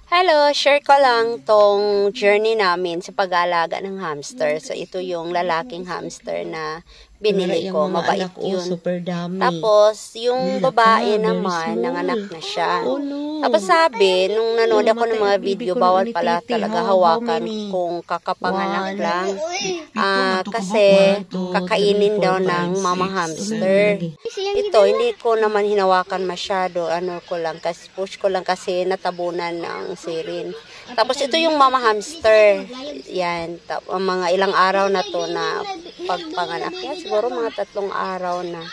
Hello, share ko lang tong journey namin sa pag-aalaga ng hamster. So, ito yung lalaking hamster na binili ko. Mabait yun. Super dami. Tapos, yung babae naman, nanganak na siya. Tapos sabi, nung nanood ako ng mga video, bawal pala talaga hawakan kung kakapanganak lang. Kasi kakainin daw ng mama hamster. Ito, hindi ko naman hinawakan masyado. Push ko lang kasi natabunan ng sirin. Tapos ito yung mama hamster. Yan, mga ilang araw na to na pagpanganak niya. Siguro mga 3 araw na.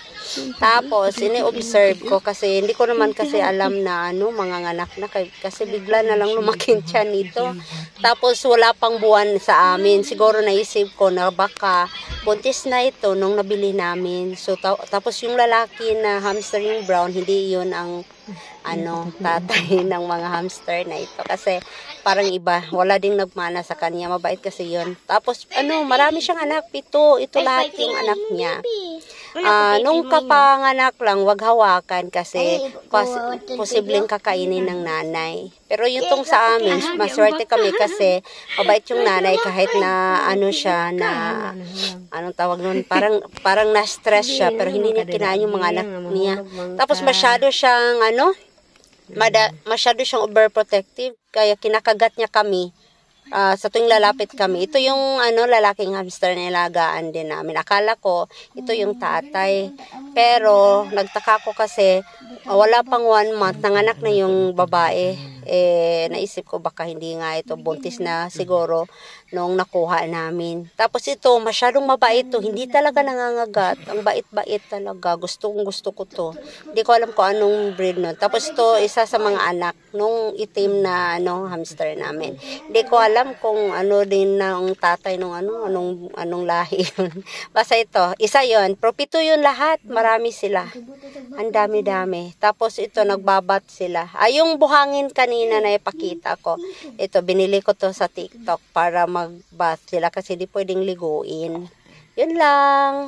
Tapos, ini-observe ko kasi hindi ko naman kasi alam na mga nganak na kasi bigla na lang lumaking tiyan nito. Tapos, wala pang buwan sa amin. Siguro naisip ko na baka buntis na ito nung nabili namin. So, tapos yung lalaki na hamster, yung brown, hindi yun ang tatay ng mga hamster na ito. Kasi parang iba, wala ding nagmana sa kanya. Mabait kasi yun. Tapos, marami siyang anak. Ito lahat yung anak niya. Nung kapanganak lang, wag hawakan kasi posibleng kakainin ng nanay. Pero yung tong sa amin, maswerte kami kasi mabait yung nanay kahit na anong tawag nun, parang na-stress siya pero hindi niya kinain yung mga anak niya. Tapos masyado siyang overprotective kaya kinakagat niya kami. Sa tuwing lalapit kami, ito yung lalaking hamster na ilagaan din namin. Akala ko ito yung tatay. Pero nagtaka ko kasi wala pang 1 month, nanganak na yung babae. Naisip ko baka hindi nga ito, buntis na siguro nung nakuha namin. Tapos ito, masyadong mabait to, hindi talaga nangangagat. Ang bait-bait talaga. Gusto ko to. Hindi ko alam kung anong breed nun. Tapos ito, isa sa mga anak nung itim na hamster namin. Hindi ko alam kung din ng tatay nung anong lahi yun. Basta ito, isa yun. Propito yun lahat. Marami sila. Ang dami-dami. Tapos ito, nagbabat sila. Yung buhangin kanina na ipakita ko. Ito, binili ko to sa TikTok para mag-bath sila kasi di pwedeng liguin. Yun lang.